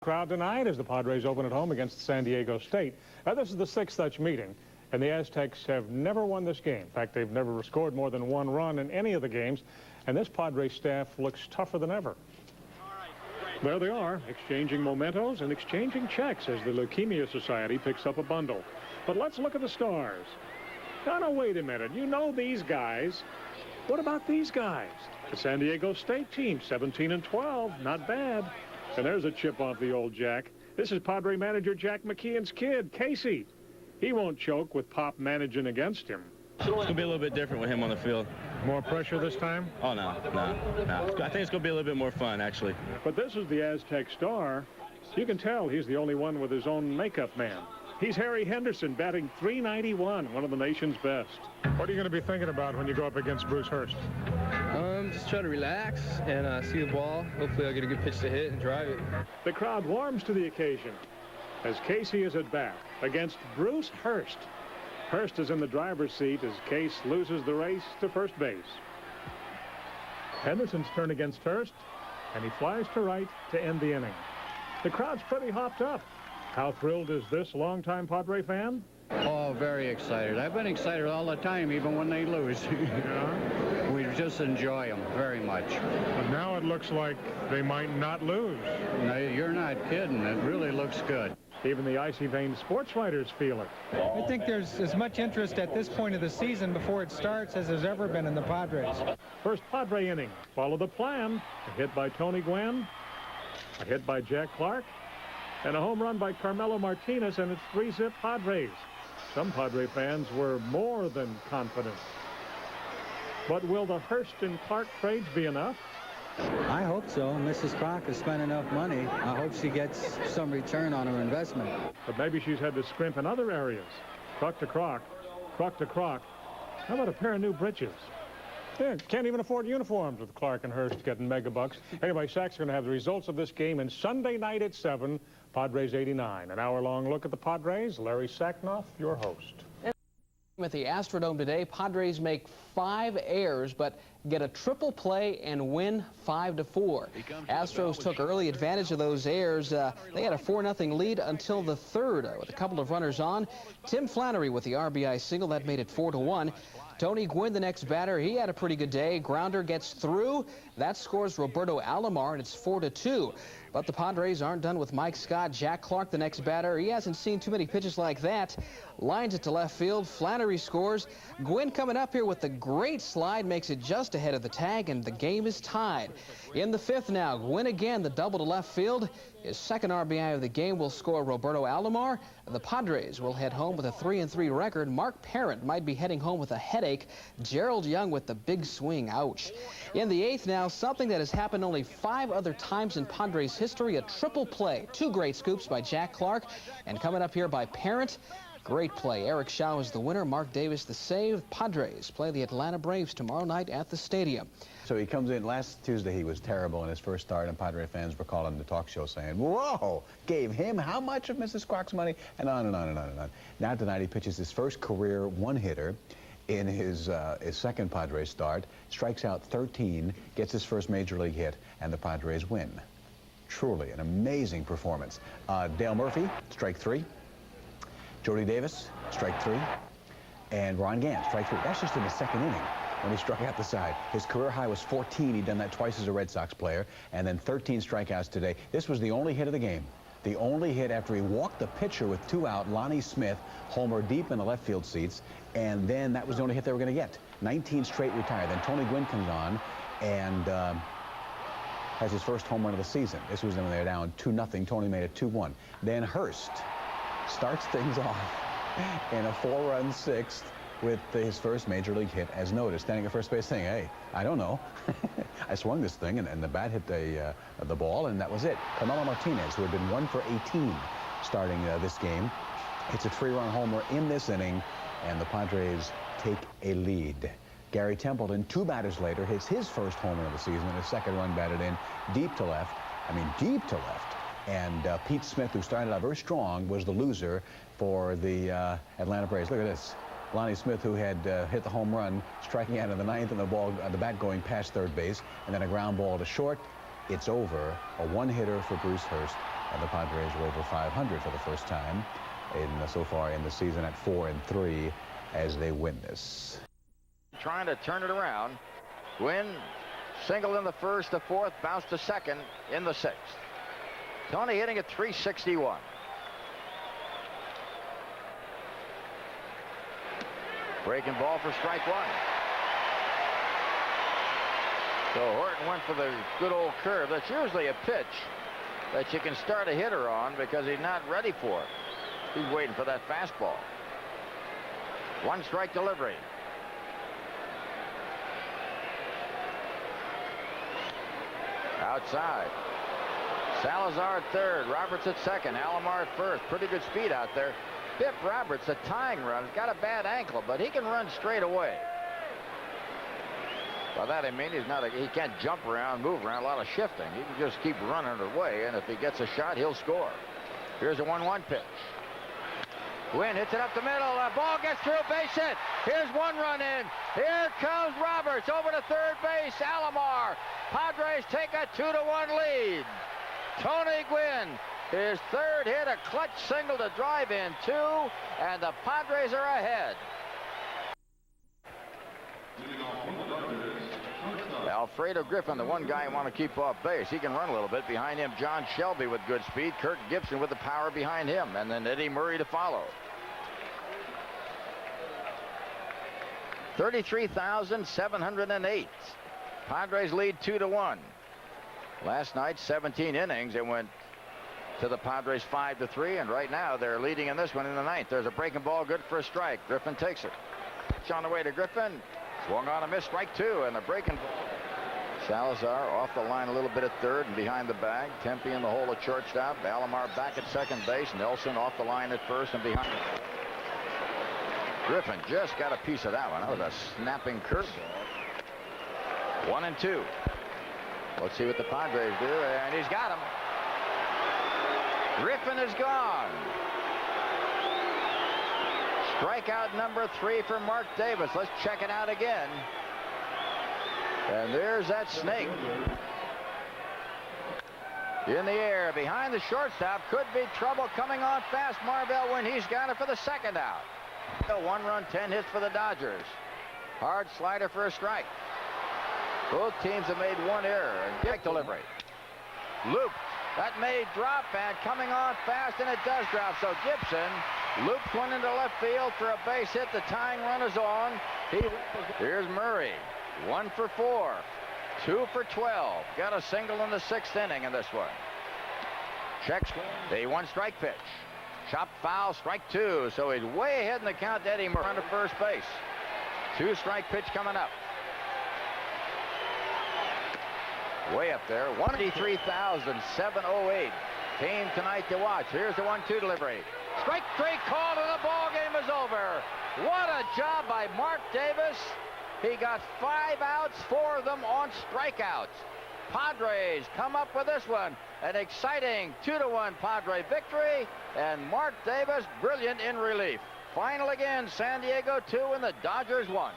Crowd tonight as the Padres open at home against San Diego State. This is the sixth such meeting, and the Aztecs have never won this game. In fact, they've never scored more than one run in any of the games, and this Padres staff looks tougher than ever. There they are, exchanging mementos and exchanging checks as the Leukemia Society picks up a bundle. But let's look at the stars. Now, wait a minute. You know these guys. What about these guys? The San Diego State team, 17-12, not bad. And there's a chip off the old Jack. This is Padre manager Jack McKeon's kid, Casey. He won't choke with Pop managing against him. It's going to be a little bit different with him on the field. More pressure this time? Oh, no. I think it's going to be a little bit more fun, actually. But this is the Aztec star. You can tell he's the only one with his own makeup man. He's Harry Henderson, batting .391, one of the nation's best. What are you going to be thinking about when you go up against Bruce Hurst? Just try to relax and see the ball. Hopefully I'll get a good pitch to hit and drive it. The crowd warms to the occasion as Casey is at bat against Bruce Hurst. Hurst is in the driver's seat as Case loses the race to first base. Henderson's turn against Hurst, and he flies to right to end the inning. The crowd's pretty hopped up. How thrilled is this longtime Padre fan? Oh, very excited. I've been excited all the time, even when they lose. Yeah. We just enjoy them very much. But now it looks like they might not lose. No, you're not kidding. It really looks good. Even the icy-veined sports writers feel it. I think there's as much interest at this point of the season before it starts as there's ever been in the Padres. First Padre inning. Follow the plan. A hit by Tony Gwynn. A hit by Jack Clark. And a home run by Carmelo Martinez, and it's 3-zip Padres. Some Padre fans were more than confident. But will the Hurst and Clark trades be enough? I hope so. Mrs. Clark has spent enough money. I hope she gets some return on her investment. But maybe she's had to scrimp in other areas. Croc to Croc, Croc to Croc. How about a pair of new breeches? Yeah, can't even afford uniforms with Clark and Hurst getting mega bucks. Anyway, Shaq's going to have the results of this game in Sunday night at 7, Padres 89. An hour-long look at the Padres. Larry Sacknoff, your host. At the Astrodome today, Padres make 5 errors, but get a triple play and win 5-4. Astros took early advantage of those errors. They had a 4-0 lead until the third with a couple of runners on. Tim Flannery with the RBI single. That made it 4-1. Tony Gwynn, the next batter, he had a pretty good day. Grounder gets through. That scores Roberto Alomar, and it's 4-2. But the Padres aren't done with Mike Scott. Jack Clark, the next batter, he hasn't seen too many pitches like that. Lines it to left field. Flannery scores. Gwynn coming up here with the great slide, makes it just ahead of the tag, and the game is tied. In the fifth now, Gwynn again, the double to left field. His second RBI of the game will score Roberto Alomar. The Padres will head home with a 3-3 record. Mark Parent might be heading home with a headache. Gerald Young with the big swing. Ouch. In the eighth now, something that has happened only 5 other times in Padres history, a triple play. 2 great scoops by Jack Clark, and coming up here by Parent. Great play. Eric Shaw is the winner. Mark Davis the save. Padres play the Atlanta Braves tomorrow night at the stadium. So he comes in. Last Tuesday he was terrible in his first start, and Padre fans were calling the talk show saying, whoa, gave him how much of Mrs. Clark's money? And on and on and on and on. Now tonight he pitches his first career one-hitter in his second Padres start, strikes out 13, gets his first major league hit, and the Padres win. Truly an amazing performance. Dale Murphy, strike 3. Jody Davis, strike 3. And Ron Gant, strike 3. That's just in the second inning when he struck out the side. His career high was 14. He'd done that twice as a Red Sox player. And then 13 strikeouts today. This was the only hit of the game. The only hit after he walked the pitcher with 2 out, Lonnie Smith, homer deep in the left field seats. And then that was the only hit they were going to get. 19 straight retired. Then Tony Gwynn comes on and has his first home run of the season. This was when they were down 2-0. Tony made it 2-1. Then Hurst starts things off in a 4-run sixth with his first major league hit, as noted, standing at first base saying, hey, I don't know. I swung this thing, and the bat hit the ball, and that was it. Carmelo Martinez, who had been 1 for 18 starting this game, hits a 3-run homer in this inning, and the Padres take a lead. Gary Templeton, 2 batters later, hits his first homer of the season, and his second run batted in deep to left. I mean, deep to left. And Pete Smith, who started out very strong, was the loser for the Atlanta Braves. Look at this. Lonnie Smith, who had hit the home run, striking out in the 9th, and the bat going past third base, and then a ground ball to short. It's over. A one-hitter for Bruce Hurst. And the Padres are over 500 for the first time so far in the season at 4-3 as they win this. Trying to turn it around. Gwynn single in the first, the fourth, bounce to second in the sixth. Tony hitting at 361. Breaking ball for strike one. So Horton went for the good old curve. That's usually a pitch that you can start a hitter on because he's not ready for it. He's waiting for that fastball. One strike delivery. Outside. Salazar at third. Roberts at second. Alomar at first. Pretty good speed out there. Bip Roberts, a tying run. He's got a bad ankle, but he can run straight away. By that I mean he can't jump around, move around, a lot of shifting. He can just keep running away, and if he gets a shot, he'll score. Here's a 1-1 pitch. Gwynn hits it up the middle. The ball gets through, base hit. Here's one run in. Here comes Roberts over to third base. Alomar. Padres take a 2-1 lead. Tony Gwynn, his third hit, a clutch single to drive in two, and the Padres are ahead. Alfredo Griffin, the one guy you want to keep off base. He can run a little bit. Behind him, John Shelby with good speed. Kirk Gibson with the power behind him. And then Eddie Murray to follow. 33,708. Padres lead 2-1. Last night, 17 innings. It went to the Padres 5-3. And right now, they're leading in this one in the ninth. There's a breaking ball, good for a strike. Griffin takes it. Pitch on the way to Griffin. Swung on a miss, strike two, and the breaking ball. Salazar off the line a little bit at third and behind the bag. Tempe in the hole at shortstop. Alomar back at second base. Nelson off the line at first and behind. Griffin just got a piece of that one. That was a snapping curveball. 1-2. Let's see what the Padres do, and he's got him. Griffin is gone. Strikeout number 3 for Mark Davis. Let's check it out again. And there's that snake. In the air behind the shortstop. Could be trouble coming on fast. Marvell when he's got it for the second out. 1 run, 10 hits for the Dodgers. Hard slider for a strike. Both teams have made one error. And strike delivery. Looped. That may drop, and coming on fast, and it does drop. So Gibson loops one into left field for a base hit. The tying run is on. Here's Murray. 1 for 4. 2 for 12. Got a single in the 6th inning in this one. Checks a 1-strike pitch. Chopped foul, strike 2. So he's way ahead in the count. Eddie Murray on to first base. 2-strike pitch coming up. Way up there. 183,708 came tonight to watch. Here's the 1-2 delivery. Strike 3 called, and the ball game is over. What a job by Mark Davis. He got 5 outs, 4 of them on strikeouts. Padres come up with this one. An exciting 2-1 Padre victory, and Mark Davis brilliant in relief. Final again, San Diego 2 and the Dodgers 1.